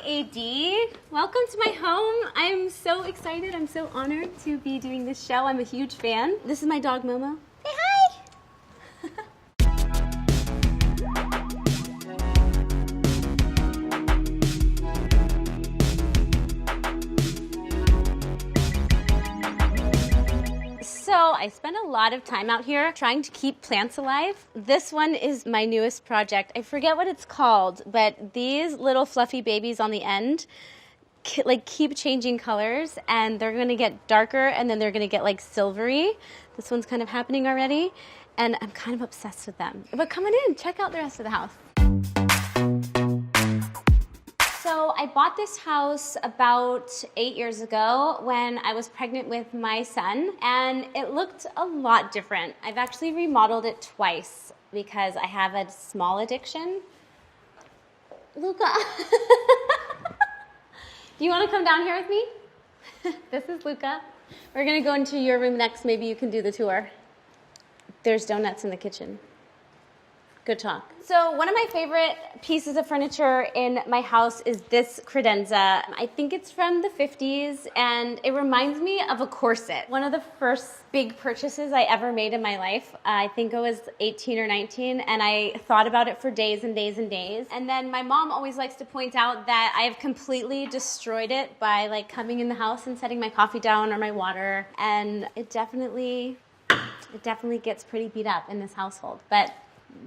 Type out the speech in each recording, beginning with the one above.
AD. Welcome to my home. I'm so excited. I'm so honored to be doing this show. I'm a huge fan. This is my dog, Momo. Say hi! So I spend a lot of time out here trying to keep plants alive. This one is my newest project. I forget what it's called, but these little fluffy babies on the end keep changing colors, and they're gonna get darker, and then they're gonna get like silvery. This one's kind of happening already, and I'm kind of obsessed with them. But come on in, check out the rest of the house. So I bought this house about 8 years ago when I was pregnant with my son, and it looked a lot different. I've actually remodeled it twice because I have a small addiction. Luca, do you want to come down here with me? This is Luca. We're gonna go into your room next. Maybe you can do the tour. There's donuts in the kitchen. Good talk. So one of my favorite pieces of furniture in my house is this Credenza. I think it's from the 50s, and it reminds me of a corset. One of the first big purchases I ever made in my life. I think I was 18 or 19, and I thought about it for days and days and days. And then my mom always likes to point out that I have completely destroyed it by like coming in the house and setting my coffee down or my water. And it definitely gets pretty beat up in this household. But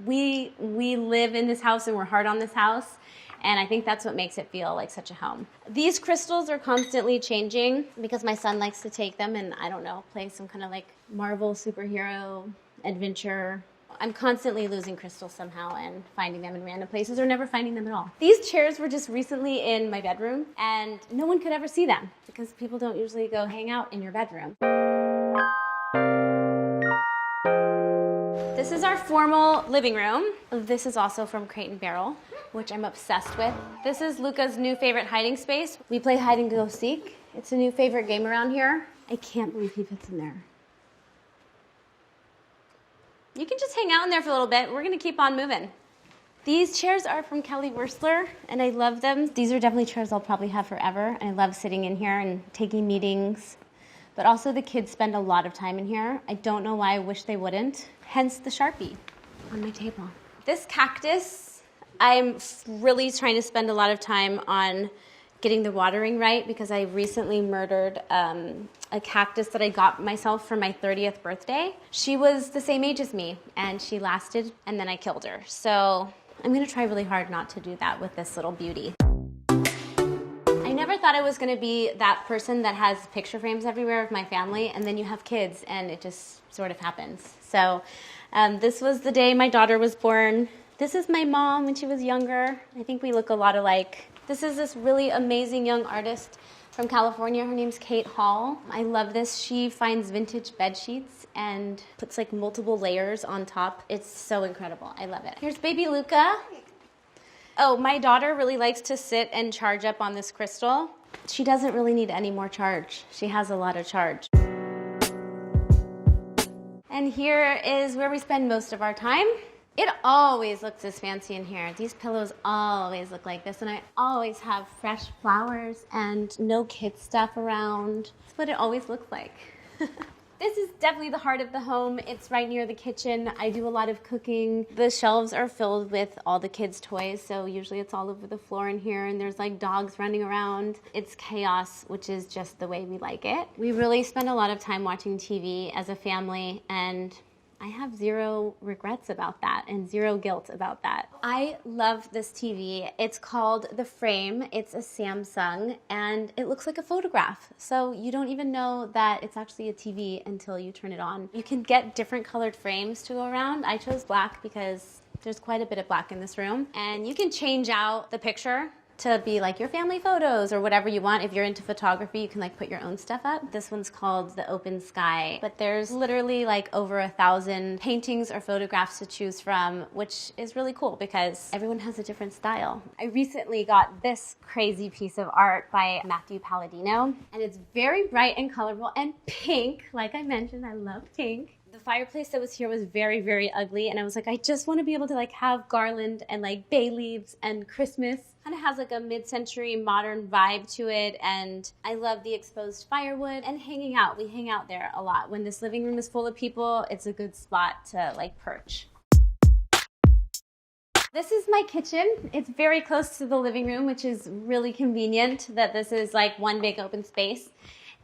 we live in this house and we're hard on this house, and I think that's what makes it feel like such a home. These crystals are constantly changing because my son likes to take them and, I don't know, play some kind of like Marvel superhero adventure. I'm constantly losing crystals somehow and finding them in random places or never finding them at all. These chairs were just recently in my bedroom, and no one could ever see them because people don't usually go hang out in your bedroom. This is our formal living room. This is also from Crate & Barrel, which I'm obsessed with. This is Luca's new favorite hiding space. We play hide and go seek. It's a new favorite game around here. I can't believe he fits in there. You can just hang out in there for a little bit. We're gonna keep on moving. These chairs are from Kelly Wearstler, and I love them. These are definitely chairs I'll probably have forever. I love sitting in here and taking meetings. But also the kids spend a lot of time in here. I don't know why, I wish they wouldn't. Hence the Sharpie on my table. This cactus, I'm really trying to spend a lot of time on getting the watering right because I recently murdered a cactus that I got myself for my 30th birthday. She was the same age as me, and she lasted, and then I killed her. So I'm gonna try really hard not to do that with this little beauty. I never thought I was gonna be that person that has picture frames everywhere of my family, and then you have kids and it just sort of happens. So this was the day my daughter was born. This is my mom when she was younger. I think we look a lot alike. This is this really amazing young artist from California. Her name's Kate Hall. I love this. She finds vintage bed sheets and puts like multiple layers on top. It's so incredible. I love it. Here's baby Luca. Oh, my daughter really likes to sit and charge up on this crystal. She doesn't really need any more charge. She has a lot of charge. And here is where we spend most of our time. It always looks this fancy in here. These pillows always look like this, and I always have fresh flowers and no kid stuff around. That's what it always looks like. This is definitely the heart of the home. It's right near the kitchen. I do a lot of cooking. The shelves are filled with all the kids' toys, so usually it's all over the floor in here, and there's like dogs running around. It's chaos, which is just the way we like it. We really spend a lot of time watching TV as a family, and I have zero regrets about that and zero guilt about that. I love this TV. It's called The Frame. It's a Samsung, and it looks like a photograph. So you don't even know that it's actually a TV until you turn it on. You can get different colored frames to go around. I chose black because there's quite a bit of black in this room. And you can change out the picture to be like your family photos or whatever you want. If you're into photography, you can like put your own stuff up. This one's called The Open Sky, but there's literally like over 1,000 paintings or photographs to choose from, which is really cool because everyone has a different style. I recently got this crazy piece of art by Matthew Palladino, and it's very bright and colorful and pink. Like I mentioned, I love pink. The fireplace that was here was very, very ugly, and I was like, I just want to be able to like have garland and like bay leaves and Christmas. Kind of has like a mid-century modern vibe to it, and I love the exposed firewood and hanging out. We hang out there a lot. When this living room is full of people, it's a good spot to like perch. This is my kitchen. It's very close to the living room, which is really convenient that this is like one big open space.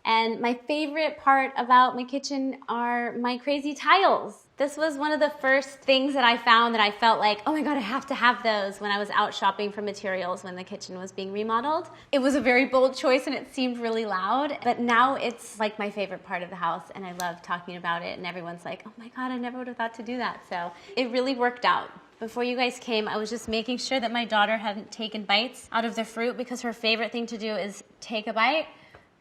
And my favorite part about my kitchen are my crazy tiles. This was one of the first things that I found that I felt like, oh my God, I have to have those when I was out shopping for materials when the kitchen was being remodeled. It was a very bold choice and it seemed really loud, but now it's like my favorite part of the house and I love talking about it and everyone's like, oh my God, I never would have thought to do that. So it really worked out. Before you guys came, I was just making sure that my daughter hadn't taken bites out of the fruit because her favorite thing to do is take a bite,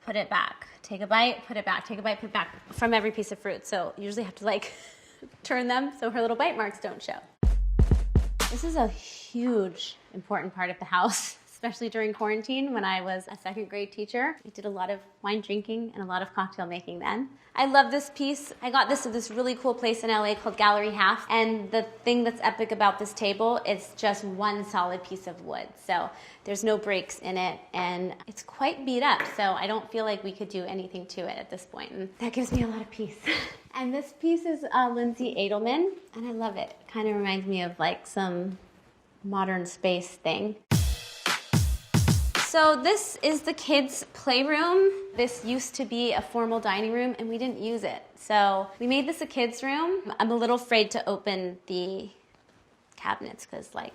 put it back. Take a bite, put it back, take a bite, put it back from every piece of fruit. So you usually have to like turn them so her little bite marks don't show. This is a huge, important part of the house, especially during quarantine when I was a second grade teacher. I did a lot of wine drinking and a lot of cocktail making then. I love this piece. I got this at this really cool place in LA called Gallery Half. And the thing that's epic about this table, it's just one solid piece of wood. So there's no breaks in it and it's quite beat up. So I don't feel like we could do anything to it at this point. And that gives me a lot of peace. And this piece is Lindsay Edelman and I love it. It kind of reminds me of like some modern space thing. So this is the kids' playroom. This used to be a formal dining room and we didn't use it. So we made this a kids' room. I'm a little afraid to open the cabinets because like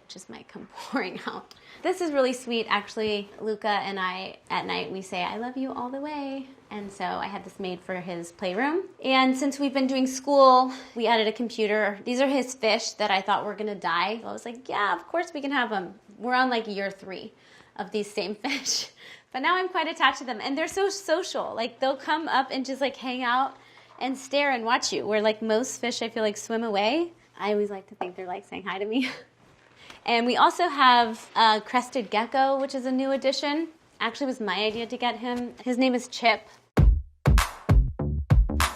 just might come pouring out. This is really sweet actually. Luca and I at night we say I love you all the way. And so I had this made for his playroom. And since we've been doing school, we added a computer. These are his fish that I thought were gonna die. So I was like, yeah, of course we can have them. We're on like year 3 of these same fish. But now I'm quite attached to them and they're so social. Like they'll come up and just like hang out and stare and watch you. Where like most fish I feel like swim away. I always like to think they're like saying hi to me. And we also have a crested gecko, which is a new addition. Actually it was my idea to get him. His name is Chip.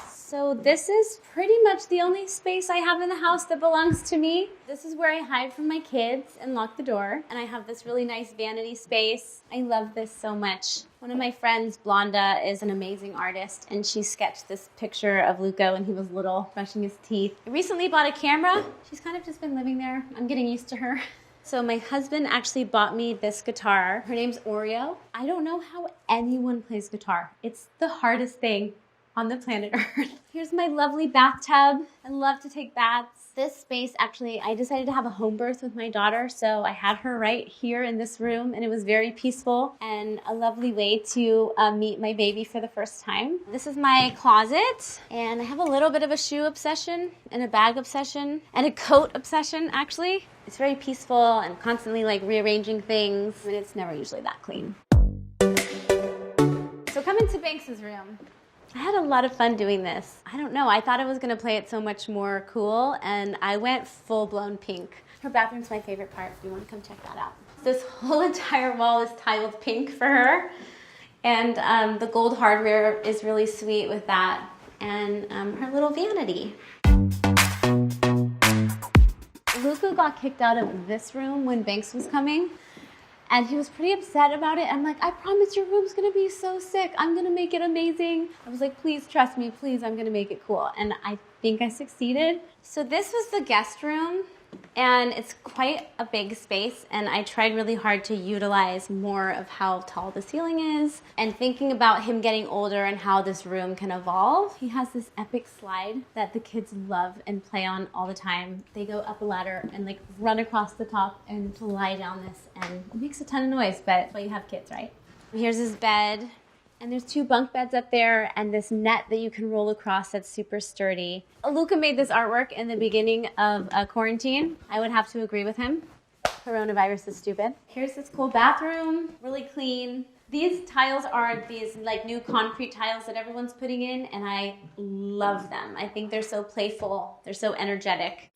So this is pretty much the only space I have in the house that belongs to me. This is where I hide from my kids and lock the door. And I have this really nice vanity space. I love this so much. One of my friends, Blonda, is an amazing artist and she sketched this picture of Luca when he was little, brushing his teeth. I recently bought a camera. She's kind of just been living there. I'm getting used to her. So my husband actually bought me this guitar. Her name's Oreo. I don't know how anyone plays guitar. It's the hardest thing on the planet Earth. Here's my lovely bathtub. I love to take baths. This space, actually, I decided to have a home birth with my daughter, so I had her right here in this room, and it was very peaceful and a lovely way to meet my baby for the first time. This is my closet, and I have a little bit of a shoe obsession and a bag obsession and a coat obsession, actually. It's very peaceful and constantly like rearranging things, and it's never usually that clean. So come into Banks's room. I had a lot of fun doing this. I don't know, I thought I was gonna play it so much more cool and I went full-blown pink. Her bathroom's my favorite part. You wanna come check that out? This whole entire wall is tiled pink for her. And the gold hardware is really sweet with that. And her little vanity. Luca got kicked out of this room when Banks was coming. And he was pretty upset about it. I'm like, I promise your room's gonna be so sick. I'm gonna make it amazing. I was like, please trust me, please, I'm gonna make it cool. And I think I succeeded. So this was the guest room. And it's quite a big space, and I tried really hard to utilize more of how tall the ceiling is and thinking about him getting older and how this room can evolve. He has this epic slide that the kids love and play on all the time. They go up a ladder and like run across the top and to lie down this, and it makes a ton of noise, but that's why you have kids, right? Here's his bed. And there's 2 bunk beds up there and this net that you can roll across that's super sturdy. Luca made this artwork in the beginning of quarantine. I would have to agree with him. Coronavirus is stupid. Here's this cool bathroom, really clean. These tiles are these like new concrete tiles that everyone's putting in, and I love them. I think they're so playful, they're so energetic.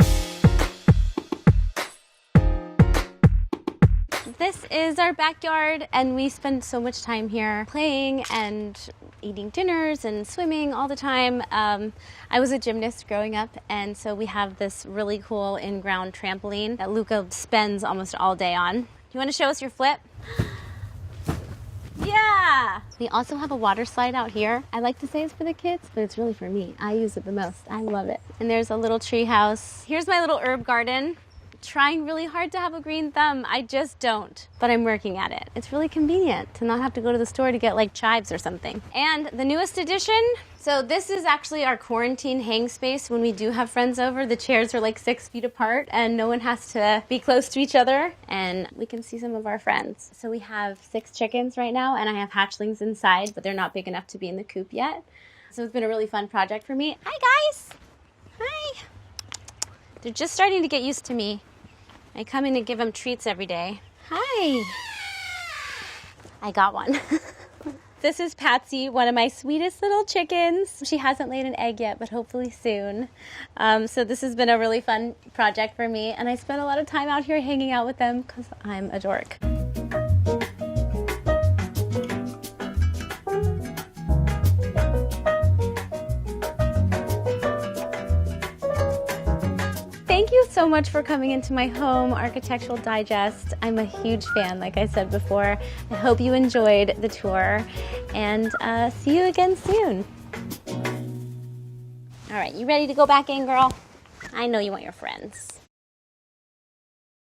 This is our backyard, and we spend so much time here playing and eating dinners and swimming all the time. I was a gymnast growing up, and so we have this really cool in-ground trampoline that Luca spends almost all day on. You want to show us your flip? Yeah! We also have a water slide out here. I like to say it's for the kids, but it's really for me. I use it the most. I love it. And there's a little tree house. Here's my little herb garden. Trying really hard to have a green thumb. I just don't, but I'm working at it. It's really convenient to not have to go to the store to get like chives or something. And the newest addition, so this is actually our quarantine hang space when we do have friends over. The chairs are like 6 feet apart and no one has to be close to each other, and we can see some of our friends. So we have 6 chickens right now, and I have hatchlings inside, but they're not big enough to be in the coop yet. So it's been a really fun project for me. Hi guys! Hi! They're just starting to get used to me. I come in and give them treats every day. Hi. I got one. This is Patsy, one of my sweetest little chickens. She hasn't laid an egg yet, but hopefully soon. So this has been a really fun project for me, and I spent a lot of time out here hanging out with them because I'm a dork. Thank you so much for coming into my home Architectural Digest. I'm a huge fan, like I said before. I hope you enjoyed the tour, and see you again soon. All right, you ready to go back in, girl? I know you want your friends.